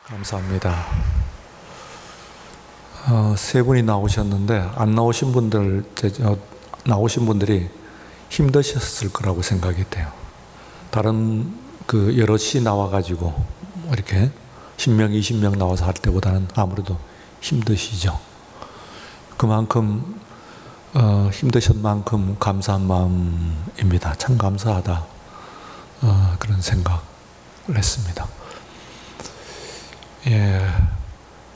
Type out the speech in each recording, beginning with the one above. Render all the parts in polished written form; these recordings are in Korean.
감사합니다. 세 분이 나오셨는데 안 나오신 나오신 분들이 힘드셨을 거라고 생각이 돼요. 다른 여럿이 나와가지고 이렇게 10명, 20명 나와서 할 때보다는 아무래도 힘드시죠. 그만큼 힘드신 만큼 감사한 마음입니다. 참 감사하다. 그런 생각을 했습니다.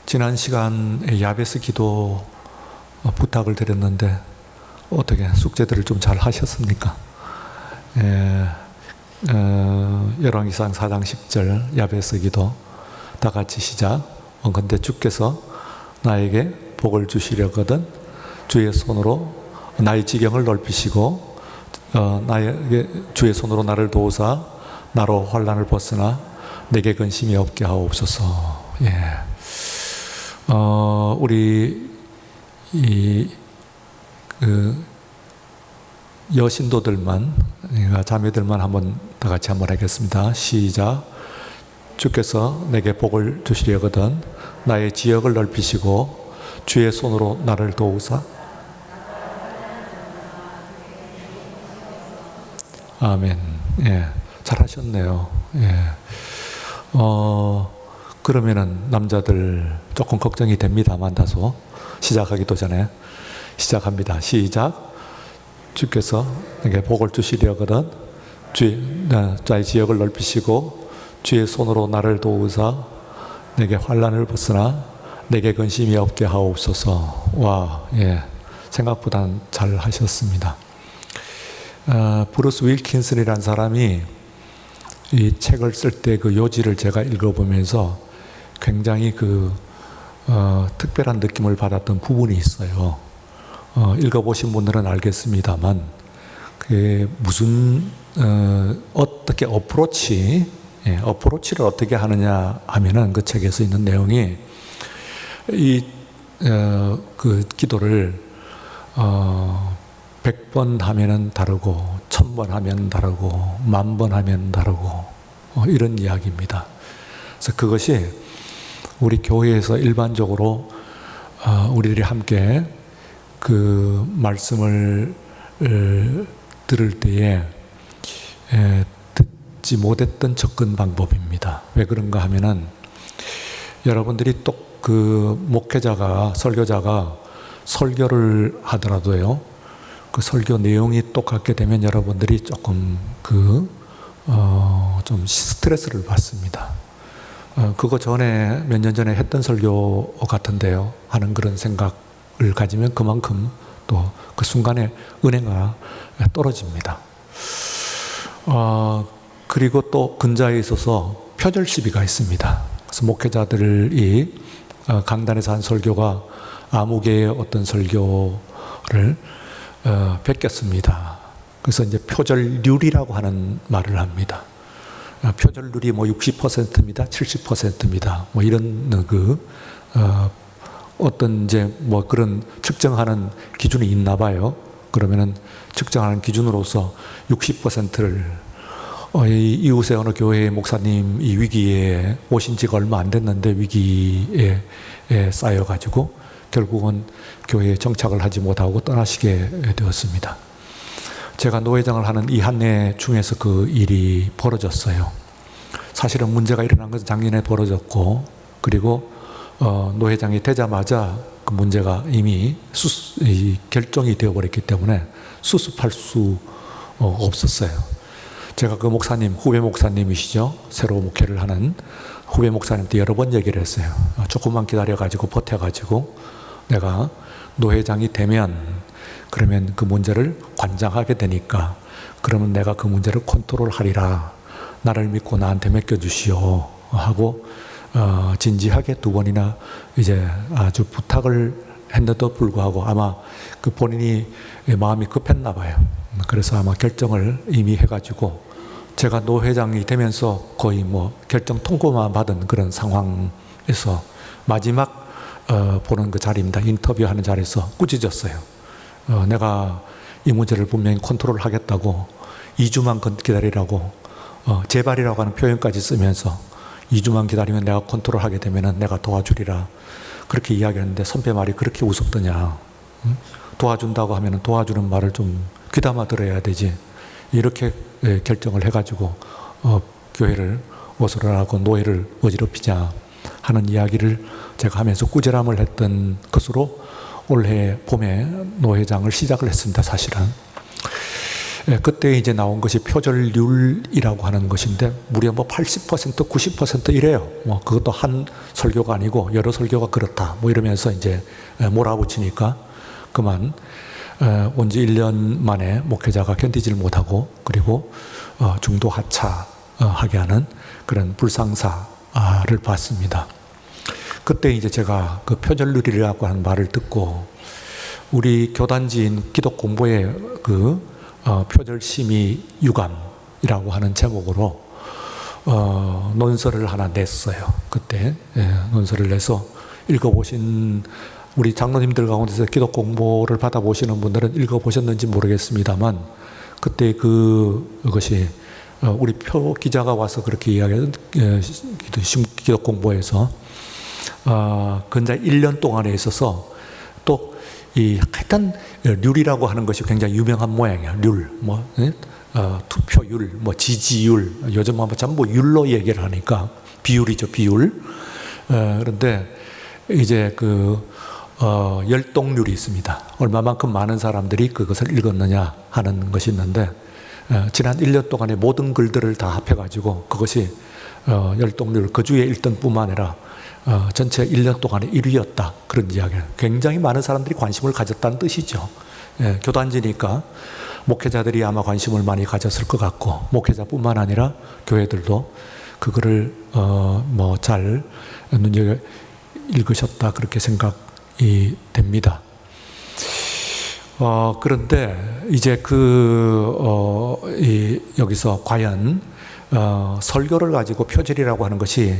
지난 시간에 야베스 기도 부탁을 드렸는데 어떻게 숙제들을 좀 잘 하셨습니까? 열왕기상 4장 10절 야베스 기도 다 같이 시작. 근데 주께서 나에게 복을 주시려거든 주의 손으로 나의 지경을 넓히시고 나에게 주의 손으로 나를 도우사 나로 환난을 벗으나 내게 근심이 없게 하옵소서. 우리 여신도들만, 자매들만 다 같이 한번 하겠습니다. 시작. 주께서 내게 복을 주시려거든 나의 지역을 넓히시고 주의 손으로 나를 도우사. 아멘. 잘하셨네요. 그러면은 남자들 조금 걱정이 됩니다만 다소 시작하기도 전에 시작합니다. 시작. 주께서 내게 복을 주시려거든 나의 지역을 넓히시고 주의 손으로 나를 도우사 내게 환난을 벗으나 내게 근심이 없게 하옵소서. 생각보다는 잘 하셨습니다. 브루스 윌킨슨이라는 사람이 이 책을 쓸 때 그 요지를 제가 읽어보면서 굉장히 특별한 느낌을 받았던 부분이 있어요. 읽어보신 분들은 알겠습니다만, 그게 무슨, 어떻게 어프로치를 어떻게 하느냐 하면은 그 책에서 있는 내용이 그 기도를, 100번 하면은 다르고, 1000번 하면 다르고, 10,000번 하면 다르고, 이런 이야기입니다. 그래서 그것이 우리 교회에서 일반적으로, 우리들이 함께 그 말씀을 들을 때에 듣지 못했던 접근 방법입니다. 왜 그런가 하면은 여러분들이 또 목회자가, 설교자가 설교를 하더라도요, 그 설교 내용이 똑같게 되면 여러분들이 조금 좀 스트레스를 받습니다. 그거 전에 몇 년 전에 했던 설교 같은데요 하는 그런 생각을 가지면 그만큼 또 그 순간에 은혜가 떨어집니다. 그리고 또 근자에 있어서 표절 시비가 있습니다. 그래서 목회자들이 강단에서 한 설교가 아무개의 어떤 설교를 뺏겼습니다. 그래서 이제 표절률이라고 하는 말을 합니다. 표절률이 60%입니다, 70%입니다. 이런 어떤 그런 측정하는 기준이 있나 봐요. 그러면은 측정하는 기준으로서 60%를 이웃의 어느 교회의 목사님이 위기에 오신 지가 얼마 안 됐는데 위기에 쌓여가지고 결국은 교회에 정착을 하지 못하고 떠나시게 되었습니다. 제가 노회장을 하는 이 한 해 중에서 그 일이 벌어졌어요. 사실은 문제가 일어난 것은 작년에 벌어졌고, 그리고 노회장이 되자마자 그 문제가 이미 결정이 되어버렸기 때문에 수습할 수 없었어요. 제가 그 목사님, 후배 목사님이시죠. 새로 목회를 하는 후배 목사님한테 여러 번 얘기를 했어요. 조금만 기다려가지고 버텨가지고 내가 노회장이 되면 그러면 그 문제를 관장하게 되니까 그러면 내가 그 문제를 컨트롤하리라. 나를 믿고 나한테 맡겨주시오 하고 진지하게 2번이나 이제 아주 부탁을 했는데도 불구하고 아마 그 본인이 마음이 급했나 봐요. 그래서 아마 결정을 이미 해가지고 제가 노회장이 되면서 거의 결정 통보만 받은 그런 상황에서 마지막 보는 그 자리입니다. 인터뷰하는 자리에서 꾸짖었어요. 내가 이 문제를 분명히 컨트롤 하겠다고 2주만 기다리라고 제발이라고 하는 표현까지 쓰면서 2주만 기다리면 내가 컨트롤하게 되면 내가 도와주리라. 그렇게 이야기했는데 선배 말이 그렇게 우습더냐. 응? 도와준다고 하면 도와주는 말을 좀 귀담아 들어야 되지. 이렇게 결정을 해가지고 교회를 어수선하고 노예를 어지럽히자 하는 이야기를 제가 하면서 꾸지람을 했던 것으로 올해 봄에 노회장을 시작을 했습니다. 사실은 그때 이제 나온 것이 표절률이라고 하는 것인데 무려 뭐 80%, 90% 이래요. 뭐 그것도 한 설교가 아니고 여러 설교가 그렇다. 뭐 이러면서 이제 몰아붙이니까 그만 온 지 1년 만에 목회자가 견디질 못하고 그리고 중도 하차하게 하는 그런 불상사를 봤습니다. 그때 이제 제가 그 표절률이라고 하는 말을 듣고 우리 교단지인 기독공보의 그 표절심의 유감이라고 하는 제목으로 논설을 하나 냈어요. 그때 논설을 내서 읽어보신 우리 장로님들 가운데서 기독공보를 받아보시는 분들은 읽어보셨는지 모르겠습니다만 그때 그것이 우리 표 기자가 와서 그렇게 이야기한 기독공보에서 근자 1년 동안에 있어서 또 이 하여튼 률이라고 하는 것이 굉장히 유명한 모양이야. 률, 뭐 투표율, 뭐 지지율, 요즘 뭐 전부 율로 얘기를 하니까 비율이죠, 비율. 그런데 이제 그 열독률이 있습니다. 얼마만큼 많은 사람들이 그것을 읽었느냐 하는 것이 있는데 지난 1년 동안의 모든 글들을 다 합해가지고 그것이 열독률 그 주에 읽던 뿐만 아니라 전체 1년 동안에 1위였다. 그런 이야기예요. 굉장히 많은 사람들이 관심을 가졌다는 뜻이죠. 교단지니까 목회자들이 아마 관심을 많이 가졌을 것 같고 목회자뿐만 아니라 교회들도 그거를 뭐 잘 눈여겨 읽으셨다 그렇게 생각이 됩니다. 그런데 이제 여기서 과연 설교를 가지고 표절이라고 하는 것이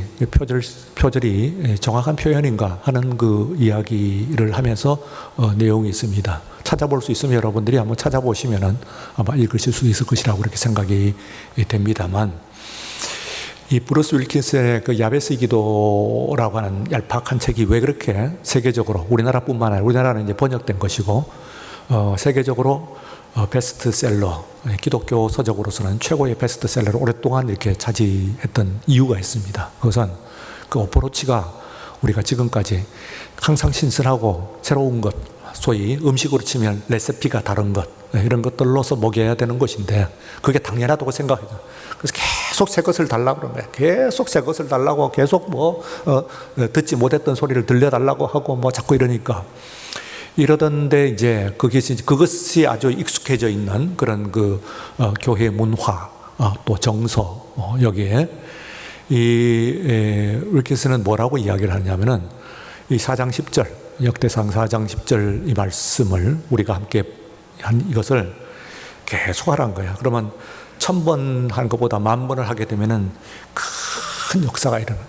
표절이 정확한 표현인가 하는 그 이야기를 하면서 내용이 있습니다. 찾아볼 수 있으면 여러분들이 한번 찾아보시면은 아마 읽으실 수 있을 것이라고 그렇게 생각이 됩니다만 이 브루스 윌킨스의 그 야베스 기도라고 하는 얄팍한 책이 왜 그렇게 세계적으로 우리나라뿐만 아니라 우리나라는 이제 번역된 것이고 세계적으로 베스트셀러, 기독교 서적으로서는 최고의 베스트셀러를 오랫동안 이렇게 차지했던 이유가 있습니다. 그것은 그 어프로치가 우리가 지금까지 항상 신선하고 새로운 것, 소위 음식으로 치면 레시피가 다른 것, 이런 것들로서 먹여야 되는 것인데 그게 당연하다고 생각해요. 그래서 계속 새 것을 달라고 그러는 거예요. 계속 새 것을 달라고 계속 듣지 못했던 소리를 들려달라고 하고 자꾸 이러니까 이러던데 이제 그것이 아주 익숙해져 있는 그런 교회 문화 또 정서 여기에 윌킨스는 뭐라고 이야기를 하냐면은 이 4장 10절 역대상 4장 10절 이 말씀을 우리가 함께 한 이것을 계속 하라는 거야. 그러면 1000번 한 것보다 10,000번을 하게 되면은 큰 역사가 일어나요.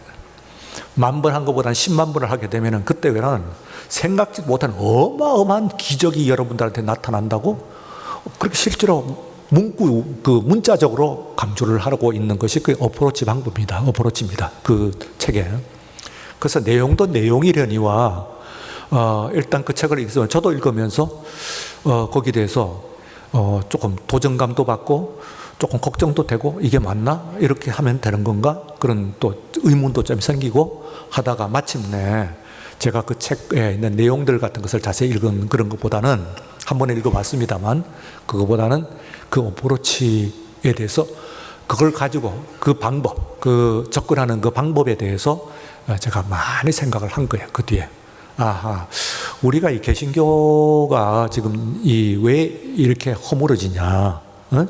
10,000번 한 것보다 10만 번을 하게 되면은 그때는 생각지 못한 어마어마한 기적이 여러분들한테 나타난다고 그렇게 실제로 문자적으로 강조를 하고 있는 것이 그 어프로치 방법입니다. 어프로치입니다. 그 책에. 그래서 내용도 내용이려니와 일단 그 책을 읽으면 저도 읽으면서 거기에 대해서 조금 도전감도 받고 조금 걱정도 되고 이게 맞나? 이렇게 하면 되는 건가? 그런 또 의문도 좀 생기고 하다가 마침내 제가 그 책에 있는 내용들 같은 것을 자세히 읽은 그런 것보다는 한 번에 읽어봤습니다만 그거보다는 그 어프로치에 대해서 그걸 가지고 그 방법, 그 접근하는 그 방법에 대해서 제가 많이 생각을 한 거예요. 그 뒤에. 아하, 우리가 이 개신교가 지금 왜 이렇게 허물어지냐.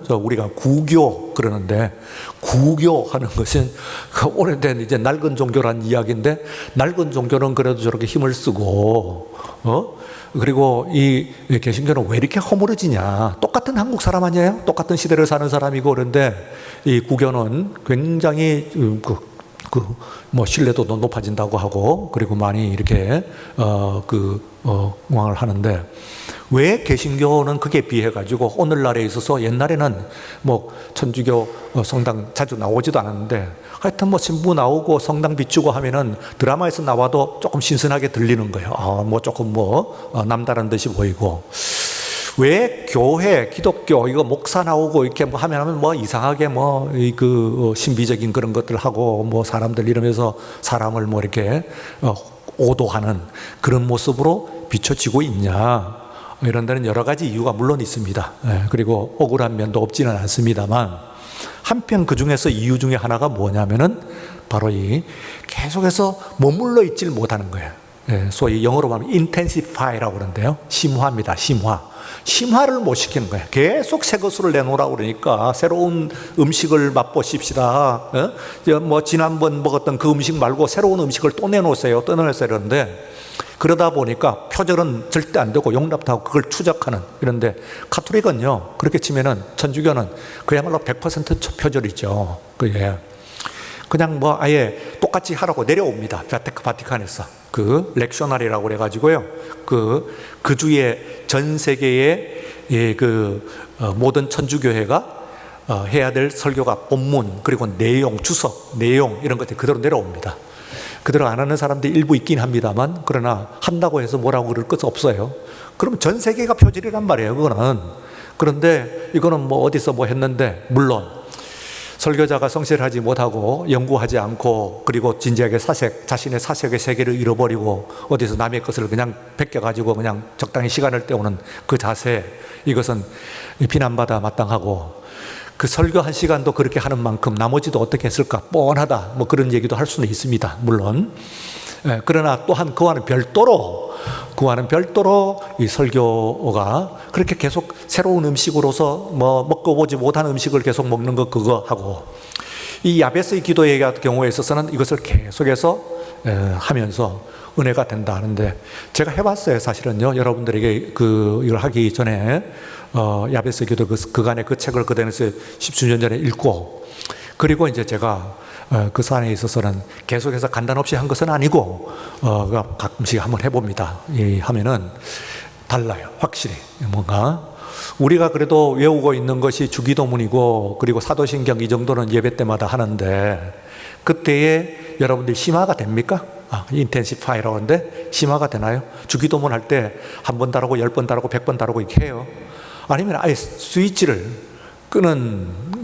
우리가 구교 그러는데 구교 하는 것은 그 오래된 이제 낡은 종교란 이야기인데 낡은 종교는 그래도 저렇게 힘을 쓰고 그리고 이 개신교는 왜 이렇게 허물어지냐. 똑같은 한국 사람 아니에요? 똑같은 시대를 사는 사람이고 그런데 이 구교는 굉장히 뭐 신뢰도 높아진다고 하고, 그리고 많이 이렇게 공항을 하는데, 왜 개신교는 그게 비해 가지고 오늘날에 있어서 옛날에는 뭐 천주교 성당 자주 나오지도 않았는데, 하여튼 뭐 신부 나오고 성당 비추고 하면은 드라마에서 나와도 조금 신선하게 들리는 거예요. 뭐 조금 남다른 듯이 보이고. 왜 교회, 기독교, 이거 목사 나오고 이렇게 뭐 하면 뭐 이상하게 신비적인 그런 것들 하고 뭐 사람들 이러면서 사람을 뭐 이렇게 오도하는 그런 모습으로 비춰지고 있냐. 이런 데는 여러 가지 이유가 물론 있습니다. 그리고 억울한 면도 없지는 않습니다만, 한편 그 중에서 이유 중에 하나가 뭐냐면은 바로 이 계속해서 머물러 있질 못하는 거예요. 소위 영어로 말하면 intensify라고 그러는데요. 심화입니다. 심화를 못 시키는 거예요. 계속 새 것을 내놓으라고 그러니까 새로운 음식을 맛보십시다. 뭐 지난번 먹었던 그 음식 말고 새로운 음식을 또 내놓으세요. 그러는데, 그러다 보니까 표절은 절대 안 되고 용납도 하고 그걸 추적하는. 이런데 가톨릭은요, 그렇게 치면은, 천주교는 그야말로 100% 표절이죠. 그냥 뭐 아예 똑같이 하라고 내려옵니다. 바티칸에서. 그 렉셔널이라고 그래가지고요. 그 주에 전 세계의 모든 천주교회가 해야 될 설교가 본문, 그리고 내용, 주석, 내용 이런 것들이 그대로 내려옵니다. 그대로 안 하는 사람들이 일부 있긴 합니다만, 그러나 한다고 해서 뭐라고 그럴 것 없어요. 그러면 전 세계가 표절이란 말이에요, 그거는. 그런데 이거는 뭐 어디서 뭐 했는데, 물론 설교자가 성실하지 못하고 연구하지 않고, 그리고 진지하게 자신의 사색의 세계를 잃어버리고 어디서 남의 것을 그냥 베껴가지고 그냥 적당히 시간을 때우는 그 자세, 이것은 비난받아 마땅하고, 그 설교 한 시간도 그렇게 하는 만큼 나머지도 어떻게 했을까 뻔하다, 뭐 그런 얘기도 할 수는 있습니다, 물론. 그러나 또한 그와는 별도로 이 설교가 그렇게 계속 새로운 음식으로서 뭐 먹어보지 못한 음식을 계속 먹는 거, 그거 하고, 이 야베스의 기도의 경우에 있어서는 이것을 계속해서 하면서 은혜가 된다 하는데, 제가 해봤어요. 사실은요, 여러분들에게 이걸 하기 전에 야베스 기도 그간의 그 책을 그대에서 10수년 전에 읽고, 그리고 이제 제가 그 사안에 있어서는 계속해서 간단 없이 한 것은 아니고 가끔씩 한번 해봅니다. 하면은 달라요, 확실히. 뭔가 우리가 그래도 외우고 있는 것이 주기도문이고, 그리고 사도신경 이 정도는 예배 때마다 하는데, 그때에 여러분들이 심화가 됩니까? 인텐시파이라고 하는데 심화가 되나요? 주기도문 할 때 한 번 다르고 10번 다르고 100번 다르고 이렇게 해요? 아니면 아예 스위치를 끄는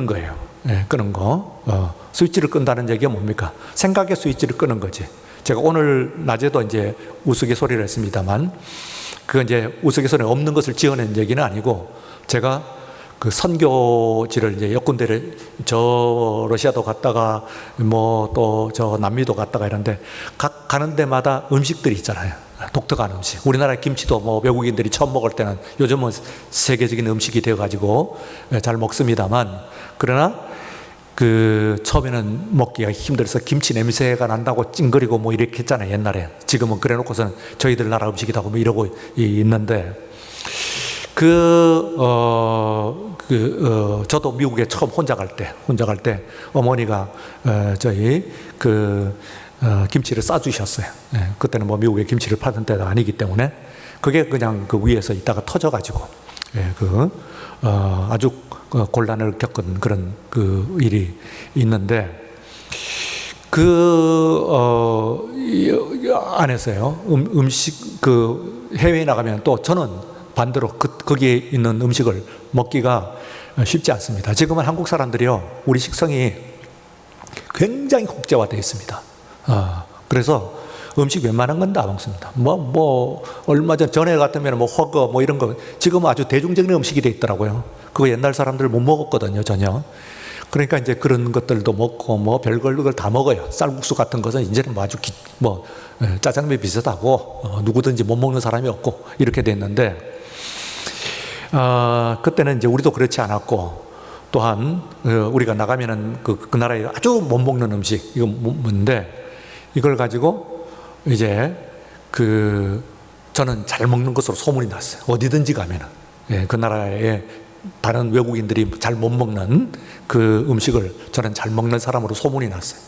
거예요. 끄는 거. 스위치를 끈다는 얘기가 뭡니까? 생각의 스위치를 끄는 거지. 제가 오늘 낮에도 이제 우스갯소리를 했습니다만, 그건 이제 우스갯소리 없는 것을 지어낸 얘기는 아니고, 제가 그 선교지를 이제 몇 군데를, 저 러시아도 갔다가 뭐 또 저 남미도 갔다가 이런데, 각 가는 데마다 음식들이 있잖아요. 독특한 음식. 우리나라 김치도 뭐 외국인들이 처음 먹을 때는 요즘은 세계적인 음식이 되어가지고 잘 먹습니다만, 그러나 처음에는 먹기가 힘들어서 김치 냄새가 난다고 찡그리고 뭐 이렇게 했잖아요, 옛날에. 지금은 그래 놓고서는 저희들 나라 음식이라고 뭐 이러고 있는데, 저도 미국에 처음 혼자 갈 때 어머니가 저희 김치를 싸주셨어요. 그때는 뭐 미국에 김치를 파는 때도 아니기 때문에, 그게 그냥 그 위에서 있다가 터져가지고, 아주 곤란을 겪은 그런 일이 있는데, 안에서요, 음식, 해외에 나가면 또 저는 반대로 거기에 있는 음식을 먹기가 쉽지 않습니다. 지금은 한국 사람들이요, 우리 식성이 굉장히 국제화되어 있습니다. 그래서 음식 웬만한 건 다 먹습니다. 얼마 전에 같으면 허거 뭐 이런 거, 지금은 아주 대중적인 음식이 돼 있더라고요. 그거 옛날 사람들 못 먹었거든요, 전혀. 그러니까 이제 그런 것들도 먹고 별걸 다 먹어요. 쌀국수 같은 것은 이제는 아주 짜장면 비슷하고 누구든지 못 먹는 사람이 없고 이렇게 됐는데, 그때는 이제 우리도 그렇지 않았고, 또한 우리가 나가면은 그 나라에 아주 못 먹는 음식, 이거 뭔데, 이걸 가지고 이제 저는 잘 먹는 것으로 소문이 났어요. 어디든지 가면은. 그 나라에 다른 외국인들이 잘 못 먹는 그 음식을 저는 잘 먹는 사람으로 소문이 났어요.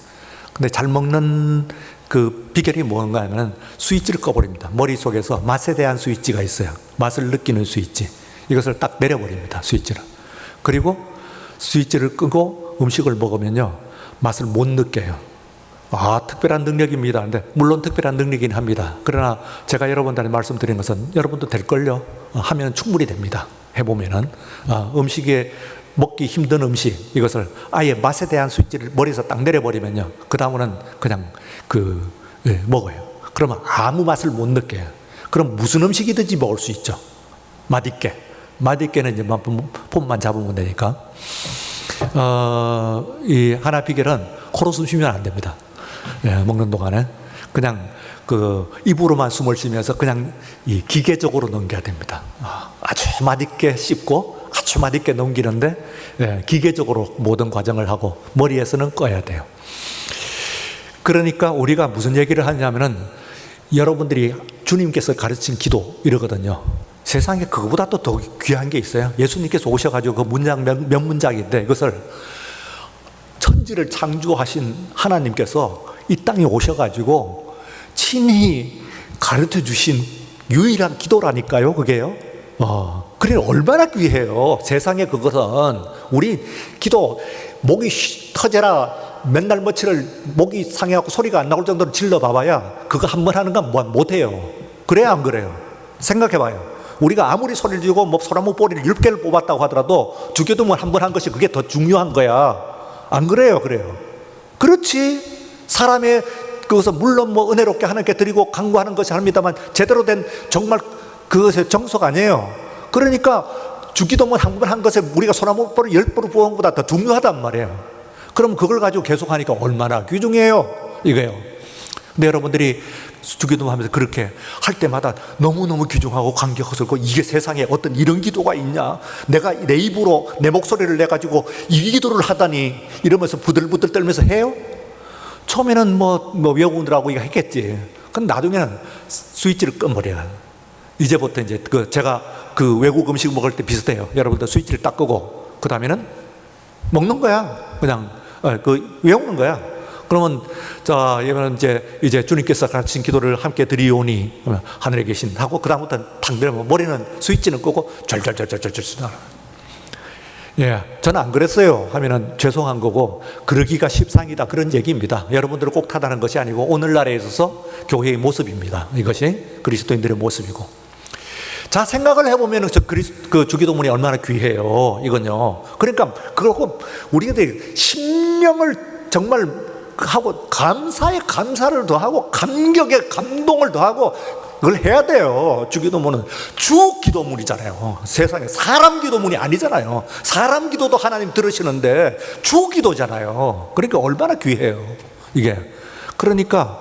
근데 잘 먹는 그 비결이 뭔가 하면 스위치를 꺼버립니다. 머릿속에서 맛에 대한 스위치가 있어요. 맛을 느끼는 스위치. 이것을 딱 내려버립니다. 스위치를. 그리고 스위치를 끄고 음식을 먹으면요, 맛을 못 느껴요. 특별한 능력입니다. 근데 물론 특별한 능력이긴 합니다. 그러나 제가 여러분들한테 말씀드린 것은 여러분도 될걸요. 하면 충분히 됩니다. 해보면은 음식에 먹기 힘든 음식, 이것을 아예 맛에 대한 스위치를 머리에서 딱 내려버리면요, 그 다음은 그냥 먹어요. 그러면 아무 맛을 못 느껴요. 그럼 무슨 음식이든지 먹을 수 있죠. 맛있게. 맛있게는 이제 폼만 잡으면 되니까. 이 하나 비결은 코로 숨 쉬면 안 됩니다. 먹는 동안에 그냥 입으로만 숨을 쉬면서 그냥 기계적으로 넘겨야 됩니다. 아주 맛있게 씹고 아주 맛있게 넘기는데 기계적으로 모든 과정을 하고 머리에서는 꺼야 돼요. 그러니까 우리가 무슨 얘기를 하냐면은 여러분들이 주님께서 가르친 기도 이러거든요. 세상에 그거보다 또 더 귀한 게 있어요. 예수님께서 오셔가지고 그 문장 몇 문장인데 이것을 천지를 창조하신 하나님께서 이 땅에 오셔가지고 친히 가르쳐 주신 유일한 기도라니까요, 그게요. 그래 얼마나 귀해요. 세상에 그것은 우리 기도 목이 터져라 맨날 며칠을 목이 상해갖고 소리가 안 나올 정도로 질러봐봐야 그거 한 번 하는 건 못해요. 그래야 안 그래요? 생각해봐요. 우리가 아무리 소리를 지르고 소나무 뿌리를 10개를 뽑았다고 하더라도 주기도문 한 번 한 것이 그게 더 중요한 거야. 안 그래요? 그래요. 그렇지. 사람의 그것은 물론 은혜롭게 하나님께 드리고 간구하는 것이 합니다만 제대로 된 정말 그것의 정석 아니에요. 그러니까 주기도문 한 번 한 것에 우리가 소나무 뿌리 10뿌리 부은 것보다 더 중요하단 말이에요. 그럼 그걸 가지고 계속 하니까 얼마나 귀중해요, 이거요. 근데 여러분들이 주기도문 하면서 그렇게 할 때마다 너무너무 귀중하고 감격스럽고 이게 세상에 어떤 이런 기도가 있냐, 내가 내 입으로 내 목소리를 내가지고 이 기도를 하다니 이러면서 부들부들 떨면서 해요. 처음에는 외우느라고 이거 했겠지. 근데 나중에는 스위치를 꺼버려요. 이제부터 이제 제가 외국 음식 먹을 때 비슷해요. 여러분들 스위치를 딱 끄고 그 다음에는 먹는 거야. 그냥 외우는 거야. 그러면 이번은 이제 주님께서 가르친 기도를 함께 드리오니 하늘에 계신 하고 그 다음부터 탁 내려면 머리는 스위치는 끄고 절절절절절절. 저는 안 그랬어요 하면은 죄송한 거고 그러기가 십상이다 그런 얘기입니다. 여러분들을 꼭 타다는 것이 아니고 오늘날에 있어서 교회의 모습입니다. 이것이 그리스도인들의 모습이고. 자, 생각을 해보면 그 주기도문이 얼마나 귀해요. 이건요. 그러니까 그렇고 우리가 심령을 정말 하고 감사에 감사를 더하고 감격에 감동을 더하고 그걸 해야 돼요. 주기도문은 주 기도문이잖아요. 세상에 사람 기도문이 아니잖아요. 사람 기도도 하나님 들으시는데 주 기도잖아요. 그러니까 얼마나 귀해요, 이게. 그러니까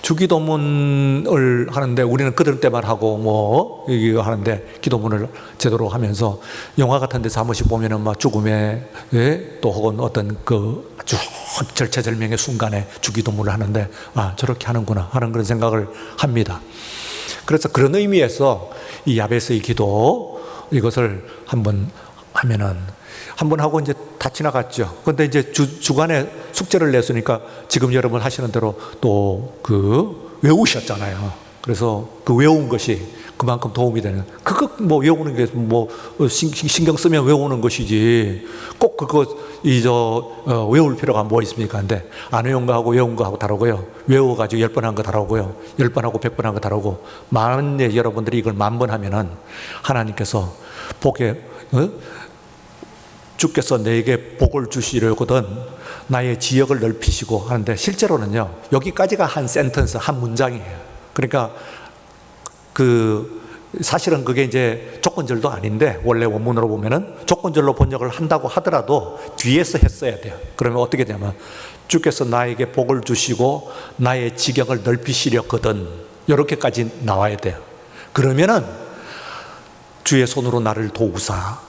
주기도문을 하는데 우리는 그들 때만 하고 이거 하는데 기도문을 제대로 하면서 영화 같은 데서 한 번씩 보면은 죽음의 또 혹은 어떤 아주 절체절명의 순간에 주기도문을 하는데 저렇게 하는구나 하는 그런 생각을 합니다. 그래서 그런 의미에서 이 야베스의 기도 이것을 한번 하면은 한번 하고 이제 다 지나갔죠. 그런데 이제 주간에 숙제를 냈으니까 지금 여러분 하시는 대로 또 외우셨잖아요. 그래서 그 외운 것이 그만큼 도움이 되는. 그거 외우는 게 신경 쓰면 외우는 것이지. 꼭 그거 외울 필요가 뭐 있습니까? 근데 안 외운 거하고 외운 거하고 다르고요. 외워가지고 10번 한 거 다르고요. 10번 하고 100번 한 거 다르고. 만약에 여러분들이 이걸 10,000번 하면은 하나님께서 복에 주께서 내게 복을 주시려거든 나의 지역을 넓히시고 하는데 실제로는요 여기까지가 한 센텐스 한 문장이에요. 그러니까 사실은 그게 이제 조건절도 아닌데 원래 원문으로 보면은 조건절로 번역을 한다고 하더라도 뒤에서 했어야 돼요. 그러면 어떻게 되냐면 주께서 나에게 복을 주시고 나의 지경을 넓히시려거든 이렇게까지 나와야 돼요. 그러면은 주의 손으로 나를 도우사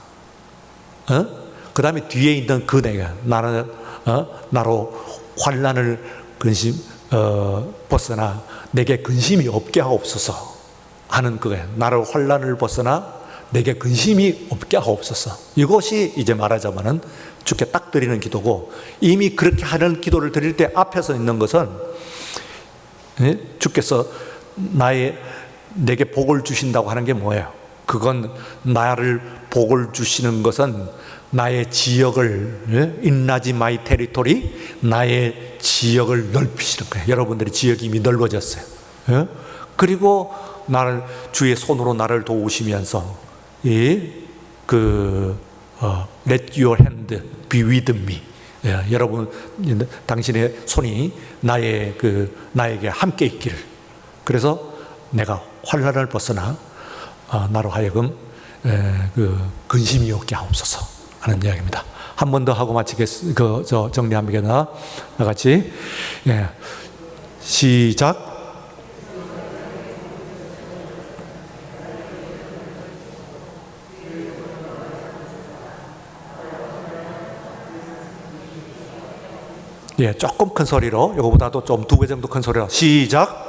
그 다음에 뒤에 있는 내가 나로 환난을 벗어나 내게 근심이 없게 하옵소서 하는 그거예요. 나를 환난을 벗어나 내게 근심이 없게 하옵소서. 이것이 이제 말하자면은 주께 딱 드리는 기도고, 이미 그렇게 하는 기도를 드릴 때 앞에서 있는 것은 주께서 내게 복을 주신다고 하는 게 뭐예요? 그건 나를 복을 주시는 것은 나의 지역을, enlarge my territory, 나의 지역을 넓히시는 거예요. 여러분들의 지역이 이미 넓어졌어요. 그리고 나를 주의 손으로 나를 도우시면서 let your hand be with me. 여러분, 당신의 손이 나에게 함께 있기를. 그래서 내가 환난을 벗어나 나로 하여금 근심이 없게 하옵소서 하는 이야기입니다. 한 번 더 하고 정리합니다. 다 같이. 시작. 조금 큰 소리로, 이거보다도 좀 2배 정도 큰 소리로. 시작.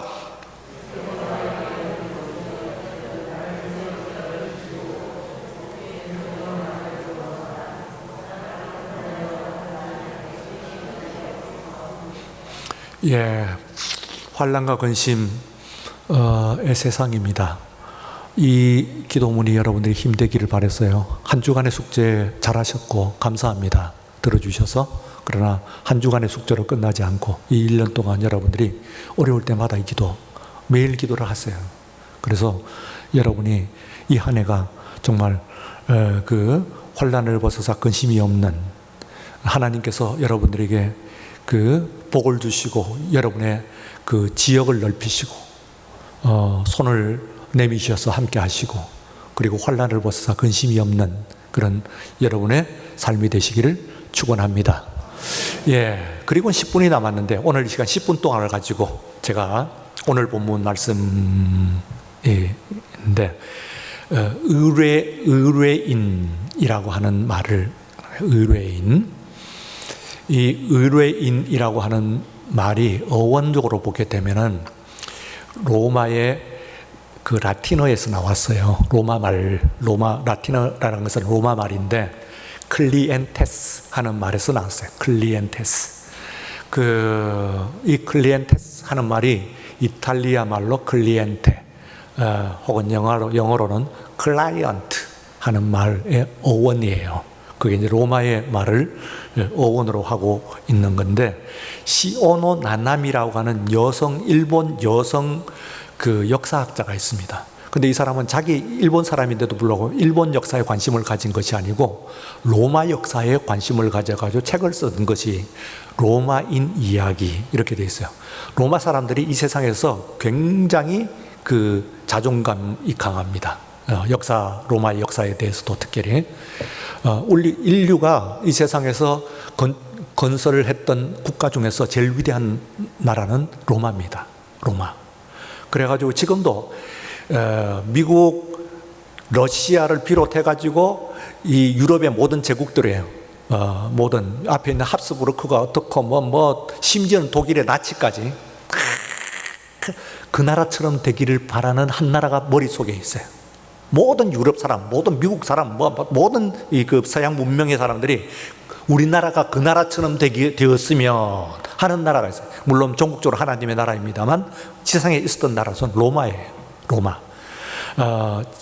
환난과 근심의 세상입니다. 이 기도문이 여러분들이 힘되기를 바랬어요. 한 주간의 숙제 잘하셨고 감사합니다. 들어주셔서. 그러나 한 주간의 숙제로 끝나지 않고 이 1년 동안 여러분들이 어려울 때마다 이 기도, 매일 기도를 하세요. 그래서 여러분이 이 한 해가 정말 환난을 벗어서 근심이 없는, 하나님께서 여러분들에게 복을 주시고 여러분의 지역을 넓히시고 손을 내미셔서 함께 하시고, 그리고 환난을 벗어서 근심이 없는 그런 여러분의 삶이 되시기를 축원합니다. 그리고 10분이 남았는데, 오늘 이 시간 10분 동안을 가지고 제가 오늘 본문 말씀인데, 의뢰인이라고 하는 말을, 이 의뢰인이라고 하는 말이 어원적으로 보게 되면은 로마의 라틴어에서 나왔어요. 라틴어라는 것은 로마 말인데, 클리엔테스 하는 말에서 나왔어요. 클리엔테스. 이 클리엔테스 하는 말이 이탈리아 말로 클리엔테, 혹은 영어로는 클라이언트 하는 말의 어원이에요. 그게 이제 로마의 말을 어원으로 하고 있는 건데, 시오노 나나미라고 하는 일본 여성 역사학자가 있습니다. 근데 이 사람은 자기 일본 사람인데도 불구하고 일본 역사에 관심을 가진 것이 아니고 로마 역사에 관심을 가져가지고 책을 쓴 것이 로마인 이야기, 이렇게 돼 있어요. 로마 사람들이 이 세상에서 굉장히 자존감이 강합니다. 로마 역사에 대해서도 특별히. 인류가 이 세상에서 건설을 했던 국가 중에서 제일 위대한 나라는 로마입니다. 로마. 그래가지고 지금도 미국, 러시아를 비롯해가지고 이 유럽의 모든 제국들이에요. 모든 앞에 있는 합스부르크가 어떻고 심지어는 독일의 나치까지 그 나라처럼 되기를 바라는 한 나라가 머릿속에 있어요. 모든 유럽 사람, 모든 미국 사람, 모든 서양 문명의 사람들이 우리나라가 그 나라처럼 되었으면 하는 나라가 있어요. 물론 전국적으로 하나님의 나라입니다만 세상에 있었던 나라는 로마예요. 로마.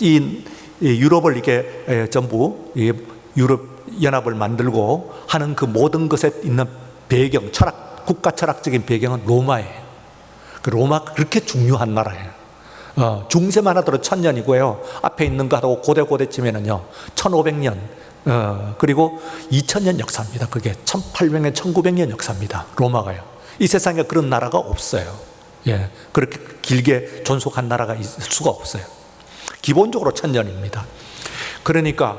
이 유럽을 이렇게 전부 유럽 연합을 만들고 하는 그 모든 것에 있는 배경, 국가 철학적인 배경은 로마예요. 로마가 그렇게 중요한 나라예요. 중세만 하더라도 1000년이고요. 앞에 있는 거하고 고대치면은요 1500년, 그리고 2000년 역사입니다. 그게 1800년, 1900년 역사입니다. 로마가요. 이 세상에 그런 나라가 없어요. 그렇게 길게 존속한 나라가 있을 수가 없어요. 기본적으로 1000년입니다. 그러니까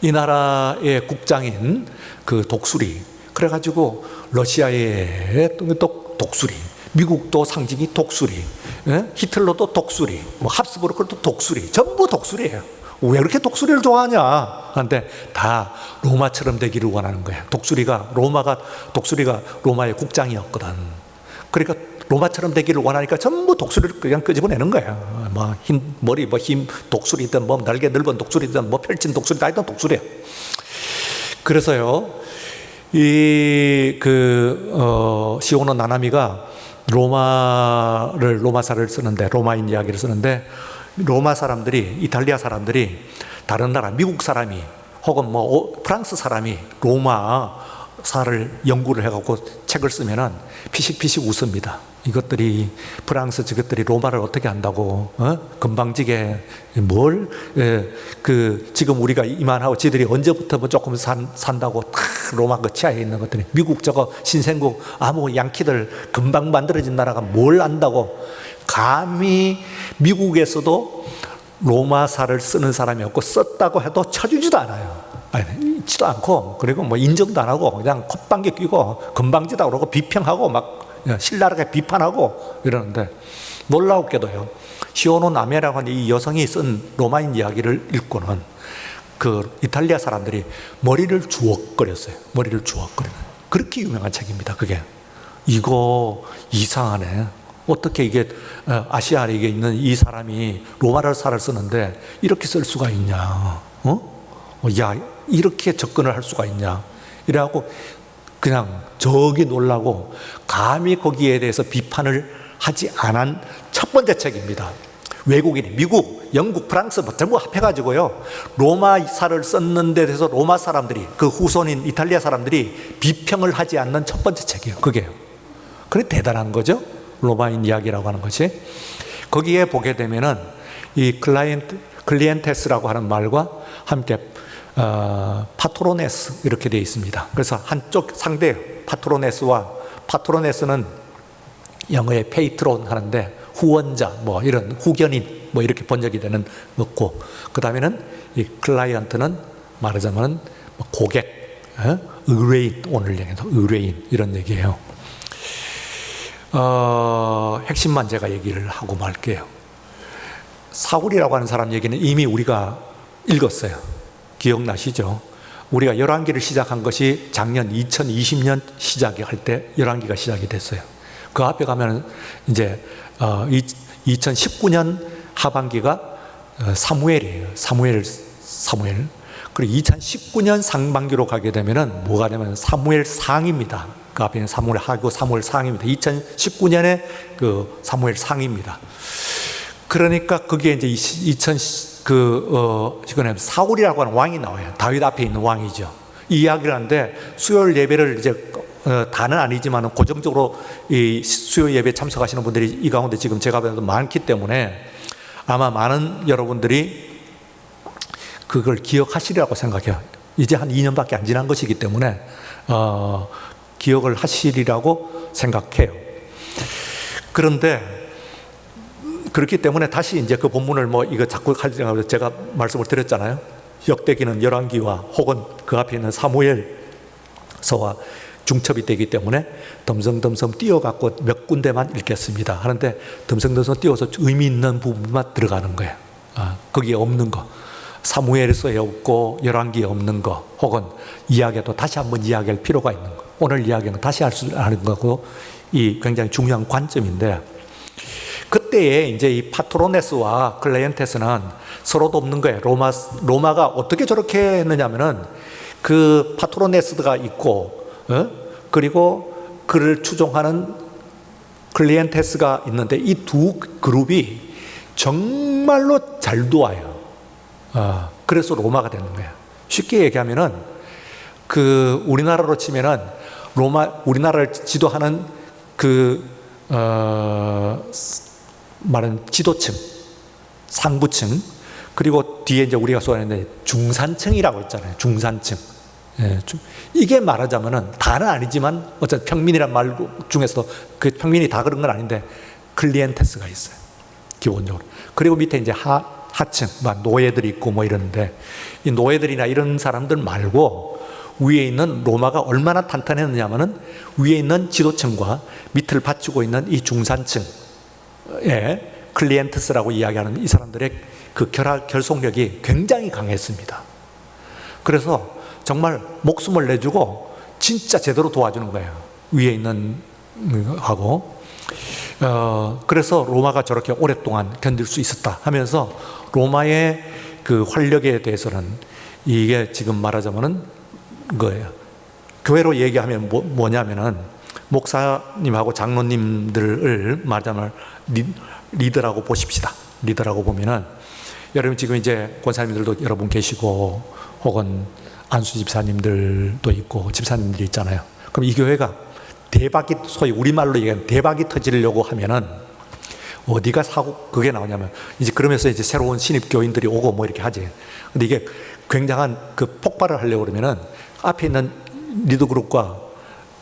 이 나라의 국장인 독수리, 그래가지고 러시아의 또 독수리, 미국도 상징이 독수리, 히틀러도 독수리, 합스부르크도 독수리, 전부 독수리예요. 왜 그렇게 독수리를 좋아하냐? 근데 다 로마처럼 되기를 원하는 거예요. 독수리가 로마의 국장이었거든. 그러니까 로마처럼 되기를 원하니까 전부 독수리를 그냥 끄집어내는 거예요. 뭐 흰 머리 뭐 흰 독수리든 뭐 날개 넓은 독수리든 뭐 펼친 독수리 다 있던 독수리예요. 그래서요, 시오노 나나미가 로마사를 쓰는데, 로마인 이야기를 쓰는데, 로마 사람들이, 이탈리아 사람들이 다른 나라, 미국 사람이 혹은 뭐 프랑스 사람이 로마사를 연구를 해갖고 책을 쓰면은 피식피식 웃습니다. 이것들이 프랑스 저것들이 로마를 어떻게 한다고, 금방지게 뭘, 지금 우리가 이만하고 지들이 언제부터 뭐 조금 산다고 로마 그 치아에 있는 것들이, 미국 저거 신생국 양키들 금방 만들어진 나라가 뭘 안다고. 감히 미국에서도 로마사를 쓰는 사람이 없고, 썼다고 해도 쳐주지도 않아요. 있지도 않고, 그리고 뭐 인정도 안 하고 그냥 콧방귀 끼고 금방지다 그러고 비평하고 막 신랄하게 비판하고 이러는데, 놀라웠게도요, 시오노 나메라고 하는 이 여성이 쓴 로마인 이야기를 읽고는 그 이탈리아 사람들이 머리를 주걱거렸어요. 머리를 주걱거리는. 그렇게 유명한 책입니다. 그게. 이거 이상하네. 어떻게 이게 아시아에 있는 이 사람이 로마사를 쓰는데 이렇게 쓸 수가 있냐? 야, 이렇게 접근을 할 수가 있냐? 이래갖고 그냥 저기 놀라고 감히 거기에 대해서 비판을 하지 않은 첫 번째 책입니다. 외국인이 미국, 영국, 프랑스 전부 합해가지고요, 로마사를 썼는 데 대해서 로마 사람들이, 그 후손인 이탈리아 사람들이 비평을 하지 않는 첫 번째 책이에요. 그게요. 그래 대단한 거죠. 로마인 이야기라고 하는 것이. 거기에 보게 되면은 이 클리엔테스라고 하는 말과 함께 파트로네스 이렇게 되어 있습니다. 그래서 한쪽 상대예요. 파트로네스는 영어의 페이트론 하는데 후원자, 뭐 이런 후견인, 뭐 이렇게 번역이 되는 거고, 그 다음에는 이 클라이언트는 말하자면 고객, 의뢰인, 오늘 얘기해서 의뢰인 이런 얘기예요. 핵심만 제가 얘기를 하고 말게요. 사울이라고 하는 사람 얘기는 이미 우리가 읽었어요. 기억나시죠? 우리가 열왕기를 시작한 것이 작년 2020년 시작할 때 열왕기가 시작이 됐어요. 그 앞에 가면 이제 2019년 하반기가 사무엘이에요. 사무엘. 그리고 2019년 상반기로 가게 되면은 뭐가 되면 사무엘 상입니다. 그 앞에는 사무엘 하고 사무엘 상입니다. 2019년에 그 사무엘 상입니다. 그러니까 그게 이제 지금 사울이라고 하는 왕이 나와요. 다윗 앞에 있는 왕이죠. 이 이야기를 하는데 수요일 예배를 이제 다는 아니지만 고정적으로 이 수요 예배 참석하시는 분들이 이 가운데 지금 제가 봐도 많기 때문에 아마 많은 여러분들이 그걸 기억하시리라고 생각해요. 이제 한 2년밖에 안 지난 것이기 때문에 기억을 하시리라고 생각해요. 그런데 그렇기 때문에 다시 이제 그 본문을 이거 자꾸 가지고 제가 말씀을 드렸잖아요. 역대기는 열왕기와 혹은 그 앞에 있는 사무엘서와 중첩이 되기 때문에 덤성덤성 띄어갖고 몇 군데만 읽겠습니다 하는데, 덤성덤성 띄어서 의미 있는 부분만 들어가는 거예요. 거기에 없는 거, 사무엘서에 없고 열왕기에 없는 거, 혹은 이야기도 다시 한번 이야기할 필요가 있는 거, 오늘 이야기는 다시 할 수 있는 거고, 이 굉장히 중요한 관점인데, 그때에 이제 이 파트로네스와 클레이언테스는 서로도 없는 거예요. 로마가 어떻게 저렇게 했느냐면은 그 파트로네스가 있고, 그리고 그를 추종하는 클리엔테스가 있는데 이 두 그룹이 정말로 잘 도와요. 그래서 로마가 되는 거예요. 쉽게 얘기하면은 그 우리나라로 치면은 우리나라를 지도하는 말은 지도층, 상부층, 그리고 뒤에 이제 우리가 소개하는데 중산층이라고 있잖아요. 중산층. 이게 말하자면은 다는 아니지만 어쨌든 평민이란 말 중에서도 그 평민이 다 그런 건 아닌데 클리엔테스가 있어요. 기본적으로. 그리고 밑에 이제 하층, 노예들이 있고 뭐 이러는데, 이 노예들이나 이런 사람들 말고 위에 있는 로마가 얼마나 탄탄했느냐면은 위에 있는 지도층과 밑을 받치고 있는 이 중산층의 클리엔테스라고 이야기하는 이 사람들의 그 결속력이 굉장히 강했습니다. 그래서 정말 목숨을 내주고 진짜 제대로 도와주는 거예요. 위에 있는 하고. 그래서 로마가 저렇게 오랫동안 견딜 수 있었다 하면서 로마의 그 활력에 대해서는 이게 지금 말하자면은 거예요. 교회로 얘기하면 뭐냐면은 목사님하고 장로님들을 말하자면 리더라고 보십시다. 리더라고 보면은 여러분 지금 이제 권사님들도 여러분 계시고 혹은 안수 집사님들도 있고 집사님들이 있잖아요. 그럼 이 교회가 대박이, 소위 우리말로 얘기하면 대박이 터지려고 하면은 어디가 그게 나오냐면 이제 그러면서 이제 새로운 신입 교인들이 오고 뭐 이렇게 하지. 근데 이게 굉장한 그 폭발을 하려고 그러면은 앞에 있는 리더 그룹과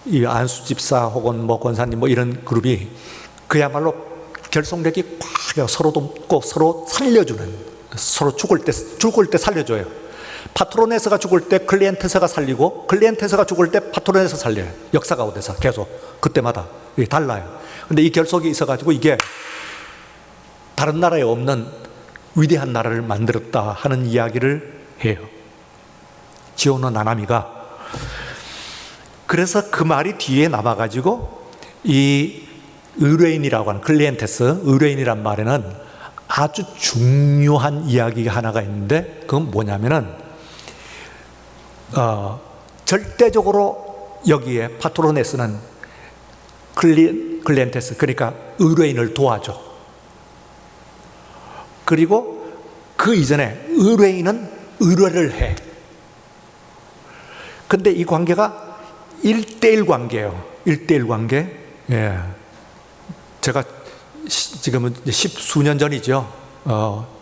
이 안수 집사 혹은 뭐 권사님 뭐 이런 그룹이 그야말로 결속력이 꽉 서로 돕고 서로 살려주는, 서로 죽을 때 살려줘요. 파트로네스가 죽을 때 클리엔테스가 살리고 클리엔테스가 죽을 때 파트로네스 살려요. 역사가 오대서 계속 그때마다 이게 달라요. 근데 이 결속이 있어가지고 이게 다른 나라에 없는 위대한 나라를 만들었다 하는 이야기를 해요. 지오노 나나미가. 그래서 그 말이 뒤에 남아가지고 이 의뢰인이라고 하는 클리엔테스, 의뢰인이란 말에는 아주 중요한 이야기가 하나가 있는데 그건 뭐냐면은 절대적으로 여기에 파트로네스는 클리엔테스, 그러니까 의뢰인을 도와줘. 그리고 그 이전에 의뢰인은 의뢰를 해. 근데 이 관계가 1대1 관계예요. 1대1 관계. 예. 제가 지금은 10수년 전이죠.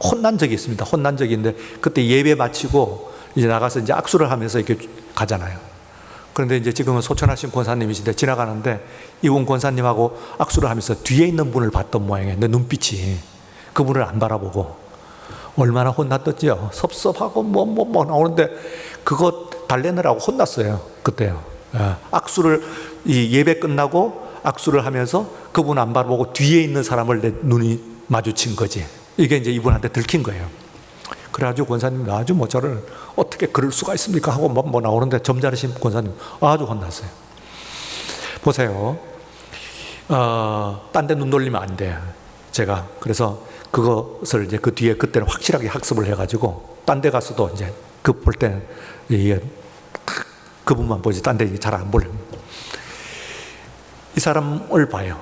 혼난 적이 있습니다. 혼난 적이 있는데 그때 예배 마치고 이제 나가서 이제 악수를 하면서 이렇게 가잖아요. 그런데 이제 지금은 소천하신 권사님이신데 지나가는데 이분 권사님하고 악수를 하면서 뒤에 있는 분을 봤던 모양이에요. 내 눈빛이 그분을 안 바라보고 얼마나 혼났던지요. 섭섭하고 뭐 나오는데 그거 달래느라고 혼났어요. 그때요. 악수를 이 예배 끝나고 악수를 하면서 그분 안 바라보고 뒤에 있는 사람을 내 눈이 마주친 거지. 이게 이제 이분한테 들킨 거예요. 그래가지고 권사님이 아주 뭐 저를 어떻게 그럴 수가 있습니까 하고 뭐 나오는데 점잖으신 권사님 아주 혼났어요. 보세요. 딴 데 눈 돌리면 안 돼. 제가 그래서 그것을 이제 그 뒤에 그때는 확실하게 학습을 해가지고 딴 데 가서도 이제 그 볼 때는 이게 그분만 보지 딴 데 잘 안 보려고. 이 사람을 봐요.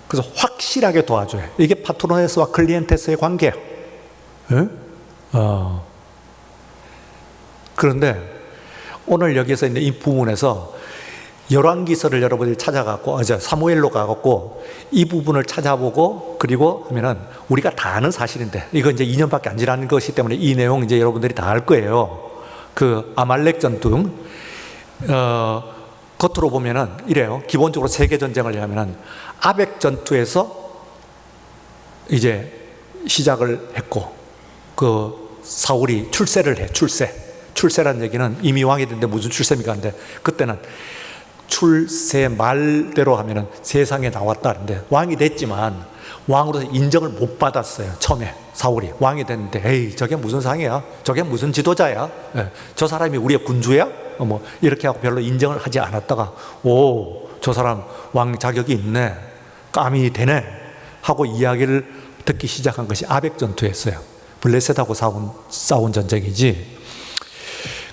그래서 확실하게 도와줘요. 이게 파트로네스와 클리엔테스의 관계예요. 그런데 오늘 여기서 있는 이 부분에서 열왕기서를 여러분들이 찾아갖고 사무엘로 가갖고 이 부분을 찾아보고 그리고 하면은 우리가 다 아는 사실인데 이거 이제 2년밖에 안 지난 것이기 때문에 이 내용 이제 여러분들이 다 알 거예요. 그 아말렉 전투 겉으로 보면은 이래요. 기본적으로 세계 전쟁을 하면은 아벡 전투에서 이제 시작을 했고 그 사울이 출세를 해. 출세라는 얘기는 이미 왕이 됐는데 무슨 출세입니까? 근데 그때는 출세 말대로 하면은 세상에 나왔다는데 왕이 됐지만 왕으로서 인정을 못 받았어요. 처음에 사울이 왕이 됐는데 에이 저게 무슨 상이야? 저게 무슨 지도자야? 저 사람이 우리의 군주야? 뭐 이렇게 하고 별로 인정을 하지 않았다가 오, 저 사람 왕 자격이 있네, 까미 되네 하고 이야기를 듣기 시작한 것이 아벡 전투였어요. 블레셋하고 싸운 전쟁이지.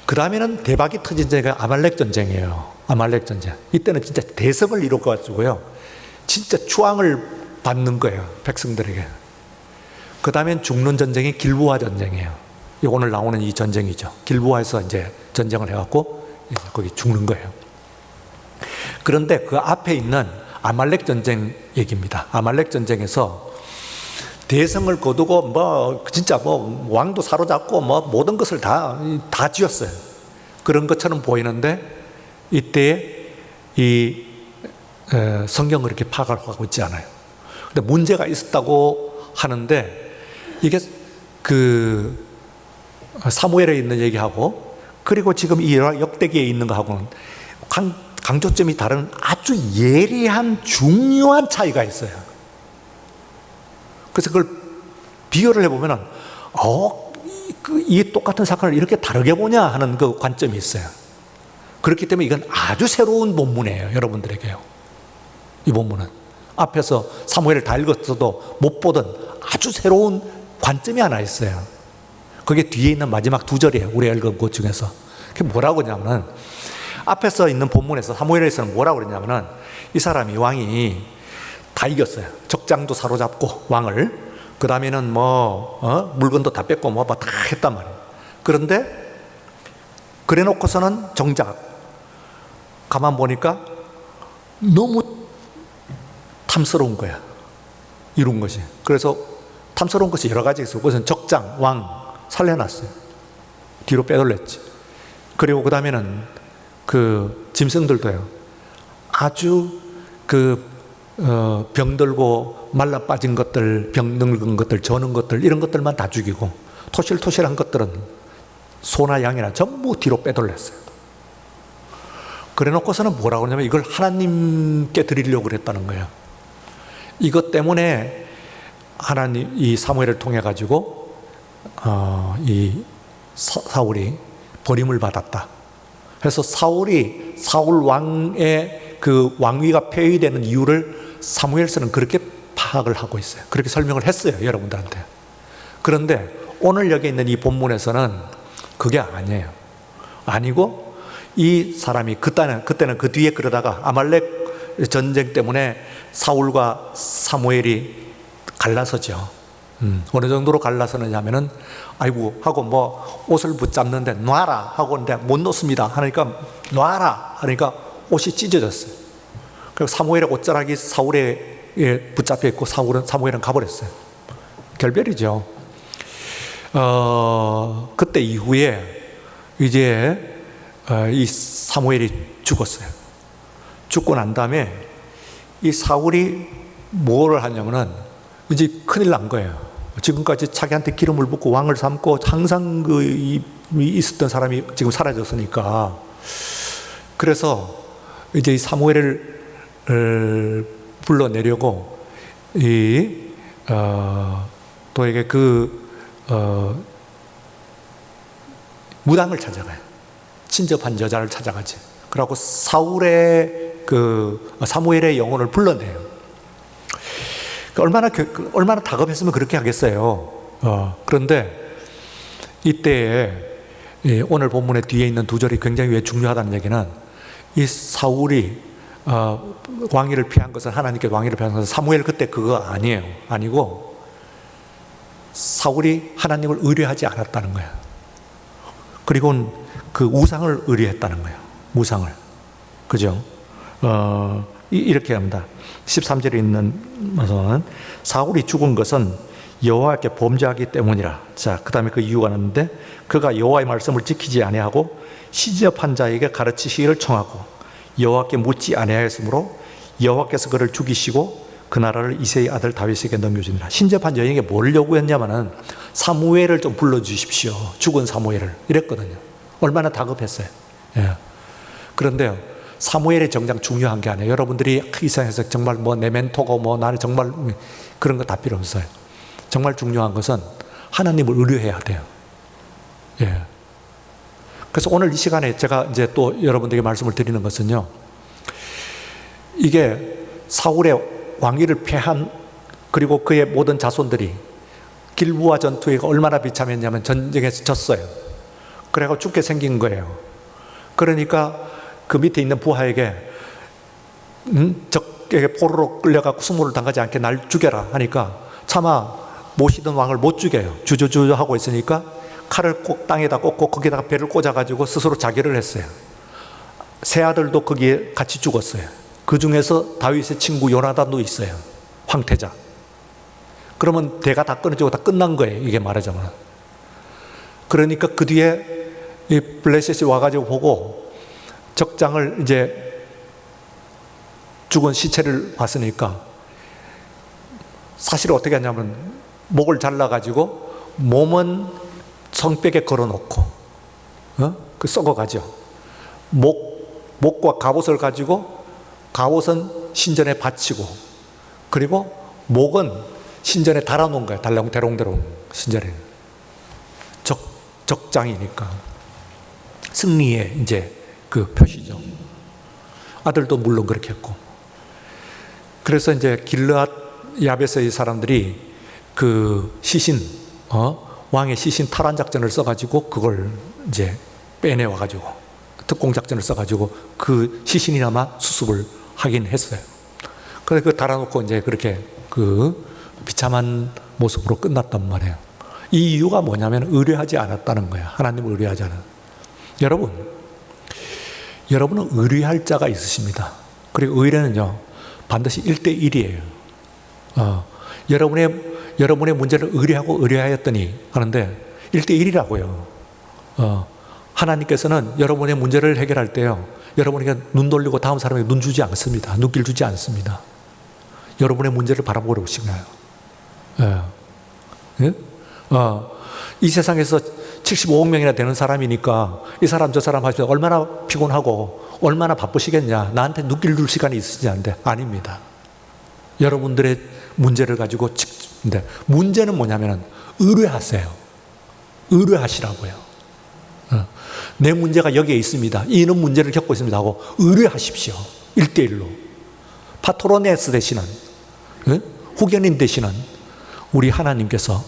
그 다음에는 대박이 터진 전쟁이 아말렉 전쟁이에요. 아말렉 전쟁. 이때는 진짜 대성을 이뤄가지고요, 진짜 추앙을 받는 거예요, 백성들에게. 그 다음엔 죽는 전쟁이 길보아 전쟁이에요. 오늘 나오는 이 전쟁이죠. 길보아에서 이제 전쟁을 해갖고 거기 죽는 거예요. 그런데 그 앞에 있는 아말렉 전쟁 얘기입니다. 아말렉 전쟁에서 대성을 거두고 뭐 진짜 뭐 왕도 사로잡고 뭐 모든 것을 다 쥐었어요. 그런 것처럼 보이는데 이때 이 성경을 이렇게 파악하고 있지 않아요. 근데 문제가 있었다고 하는데 이게 그 사무엘에 있는 얘기하고 그리고 지금 이 역대기에 있는 거하고는 강조점이 다른 아주 예리한 중요한 차이가 있어요. 그래서 그걸 비교를 해보면은 이 똑같은 사건을 이렇게 다르게 보냐 하는 그 관점이 있어요. 그렇기 때문에 이건 아주 새로운 본문이에요, 여러분들에게요. 이 본문은 앞에서 사무엘을 다 읽었어도 못 보던 아주 새로운 관점이 하나 있어요. 그게 뒤에 있는 마지막 두 절이에요. 우리가 읽은 것 중에서. 그게 뭐라고 하냐면은, 앞에서 있는 본문에서 사무엘에서는 뭐라고 그랬냐면은, 이 사람이, 왕이 다 이겼어요. 적장도 사로잡고 왕을, 그 다음에는 물건도 다 뺏고 다 했단 말이에요. 그런데 그래 놓고서는 정작 가만 보니까 너무 탐스러운 거야, 이룬 것이. 그래서 탐스러운 것이 여러 가지 있어요. 그것은 적장, 왕 살려놨어요. 뒤로 빼돌렸지. 그리고 그 다음에는 그 짐승들도요, 아주 병들고 말라 빠진 것들, 병 늙은 것들, 저는 것들, 이런 것들만 다 죽이고, 토실토실한 것들은 소나 양이나 전부 뒤로 빼돌렸어요. 그래 놓고서는 뭐라고 하냐면, 이걸 하나님께 드리려고 그랬다는 거예요. 이것 때문에 하나님, 이 사무엘을 통해 가지고 이 사울이 버림을 받았다. 그래서 사울 왕의 그 왕위가 폐위되는 이유를 사무엘서는 그렇게 파악을 하고 있어요. 그렇게 설명을 했어요, 여러분들한테. 그런데 오늘 여기 있는 이 본문에서는 그게 아니에요. 아니고, 이 사람이 그때는 그 뒤에 그러다가 아말렉 전쟁 때문에 사울과 사무엘이 갈라서죠. 어느 정도로 갈라서느냐면은, 아이고 하고 옷을 붙잡는데 놔라 하고 있는데 못 놓습니다 하니까 놔라 하니까 옷이 찢어졌어요. 그리고 사무엘의 옷자락이 사울에 붙잡혀 있고 사무엘은 가버렸어요. 결별이죠. 그때 이후에 이제 이 사무엘이 죽었어요. 죽고 난 다음에 이 사울이 뭐를 하냐면은, 이제 큰일 난 거예요. 지금까지 자기한테 기름을 붓고 왕을 삼고 항상 있었던 사람이 지금 사라졌으니까. 그래서 이제 이 사무엘을 불러내려고 또에게 무당을 찾아가요. 친접한 여자를 찾아가지. 그러고 사무엘의 영혼을 불러내요. 얼마나 다급했으면 그렇게 하겠어요. 그런데 이때에 오늘 본문의 뒤에 있는 두 절이 굉장히 왜 중요하다는 얘기는, 이 사울이 왕위를 피한 것은, 하나님께 왕위를 피한 것은 사무엘 그때 그거 아니에요. 아니고 사울이 하나님을 의뢰하지 않았다는 거예요. 그리고 그 우상을 의뢰했다는 거예요. 우상을. 그죠? 이렇게 합니다. 13절에 있는 것은, 사울이 죽은 것은 여호와께 범죄하기 때문이라. 자, 그 다음에 그 이유가 나오는데, 그가 여호와의 말씀을 지키지 아니하고 시접한 자에게 가르치시기를 청하고 여호와께 묻지 아니하였으므로 여호와께서 그를 죽이시고 그 나라를 이새의 아들 다윗에게 넘겨주니라. 신접한 여인에게 뭘 요구했냐면은, 사무엘을 좀 불러주십시오. 죽은 사무엘을. 이랬거든요. 얼마나 다급했어요. 예. 그런데요, 사무엘이 정작 중요한 게 아니에요. 여러분들이 이 세상에서 정말 내 멘토고 나는 정말 그런 거 다 필요 없어요. 정말 중요한 것은 하나님을 의뢰해야 돼요. 예. 그래서 오늘 이 시간에 제가 이제 또 여러분들에게 말씀을 드리는 것은요, 이게 사울의 왕위를 패한, 그리고 그의 모든 자손들이 길부아 전투에 얼마나 비참했냐면 전쟁에서 졌어요. 그래서 죽게 생긴 거예요. 그러니까 그 밑에 있는 부하에게 적에게 포로로 끌려가고 수모를 당하지 않게 날 죽여라 하니까, 차마 모시던 왕을 못 죽여요. 주저주저 하고 있으니까 칼을 꼭 땅에다 꽂고 거기다가 배를 꽂아가지고 스스로 자결을 했어요. 세 아들도 거기에 같이 죽었어요. 그 중에서 다윗의 친구 요나단도 있어요. 황태자. 그러면 대가 다 끊어지고 다 끝난 거예요, 이게 말하자면. 그러니까 그 뒤에 이 블레셋이 와가지고 보고 적장을 이제 죽은 시체를 봤으니까, 사실 어떻게 하냐면 목을 잘라가지고 몸은 성벽에 걸어놓고 그 썩어가죠. 목과 갑옷을 가지고 갑옷은 신전에 바치고, 그리고 목은 신전에 달아놓은 거예요. 대롱대롱 신전에. 적장이니까 승리의 이제 그 표시죠. 아들도 물론 그렇게 했고. 그래서 이제 길르앗 야베스의 사람들이 그 시신, 왕의 시신 탈환 작전을 써가지고 그걸 이제 빼내와가지고 특공 작전을 써가지고 그 시신이나마 수습을 하긴 했어요. 그래서 그 달아놓고 이제 그렇게 그 비참한 모습으로 끝났단 말이에요. 이 이유가 뭐냐면 의뢰하지 않았다는 거예요. 하나님을 의뢰하지 않았어요. 여러분은 의뢰할 자가 있으십니다. 그리고 의뢰는요 반드시 1대1이에요. 여러분의 문제를 의뢰하고 의뢰하였더니 하는데 1대1이라고요. 하나님께서는 여러분의 문제를 해결할 때요 여러분에게 눈 돌리고 다음 사람에게 눈 주지 않습니다. 눈길 주지 않습니다. 여러분의 문제를 바라보고 오시나요? 예? 이 세상에서 75억 명이나 되는 사람이니까 이 사람 저 사람 하시면 얼마나 피곤하고 얼마나 바쁘시겠냐, 나한테 눈길 줄 시간이 있으시냐는데 아닙니다. 여러분들의 문제를 가지고 근데 문제는 뭐냐면 의뢰하세요. 의뢰하시라고요. 내 문제가 여기에 있습니다. 이는 문제를 겪고 있습니다 하고 의뢰하십시오. 1대1로. 파토로네스 되시는 후견인 되시는 우리 하나님께서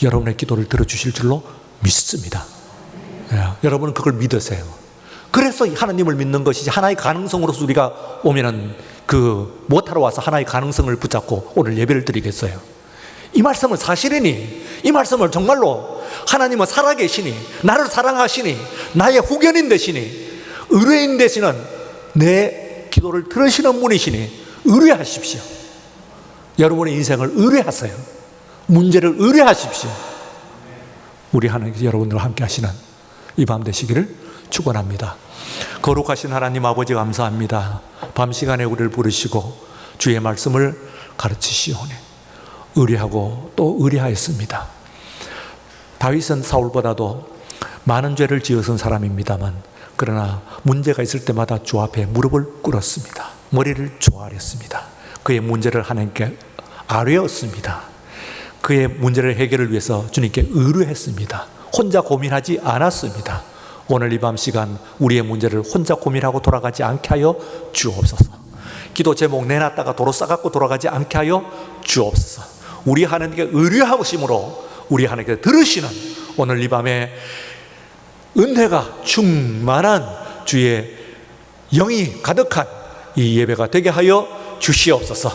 여러분의 기도를 들어주실 줄로 믿습니다. 여러분은 그걸 믿으세요. 그래서 하나님을 믿는 것이지 하나의 가능성으로서 우리가 오면은 못하러 와서 하나의 가능성을 붙잡고 오늘 예배를 드리겠어요. 이 말씀은 사실이니, 이 말씀을 정말로 하나님은 살아계시니, 나를 사랑하시니, 나의 후견인 되시니, 의뢰인 되시는 내 기도를 들으시는 분이시니 의뢰하십시오. 여러분의 인생을 의뢰하세요. 문제를 의뢰하십시오. 우리 하나님께서 여러분들과 함께 하시는 이 밤 되시기를 축원합니다. 거룩하신 하나님 아버지 감사합니다. 밤 시간에 우리를 부르시고 주의 말씀을 가르치시오니 의뢰하고 또 의뢰하였습니다. 다윗은 사울보다도 많은 죄를 지어선 사람입니다만 그러나 문제가 있을 때마다 주 앞에 무릎을 꿇었습니다. 머리를 조아렸습니다. 그의 문제를 하나님께 아뢰었습니다. 그의 문제를 해결을 위해서 주님께 의뢰했습니다. 혼자 고민하지 않았습니다. 오늘 이 밤 시간 우리의 문제를 혼자 고민하고 돌아가지 않게 하여 주옵소서. 기도 제목 내놨다가 도로 싸갖고 돌아가지 않게 하여 주옵소서. 우리 하나님께 의뢰하심으로 우리 하나님께 들으시는 오늘 이 밤에 은혜가 충만한 주의 영이 가득한 이 예배가 되게 하여 주시옵소서.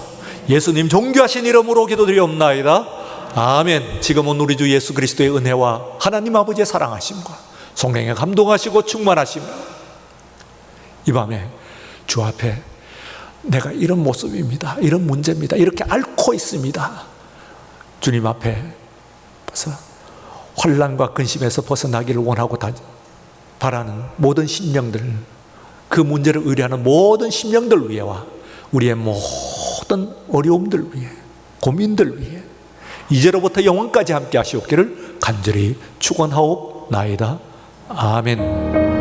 예수님 존귀하신 이름으로 기도드리옵나이다. 아멘. 지금은 우리 주 예수 그리스도의 은혜와 하나님 아버지의 사랑하심과 성령에 감동하시고 충만하심 이 밤에 주 앞에 내가 이런 모습입니다, 이런 문제입니다, 이렇게 앓고 있습니다. 주님 앞에 혼란과 근심에서 벗어나기를 원하고 바라는 모든 심령들, 그 문제를 의뢰하는 모든 심령들 위해와 우리의 모든 어려움들 위해, 고민들 위해 이제로부터 영원까지 함께 하시옵기를 간절히 축원하옵나이다. 아멘.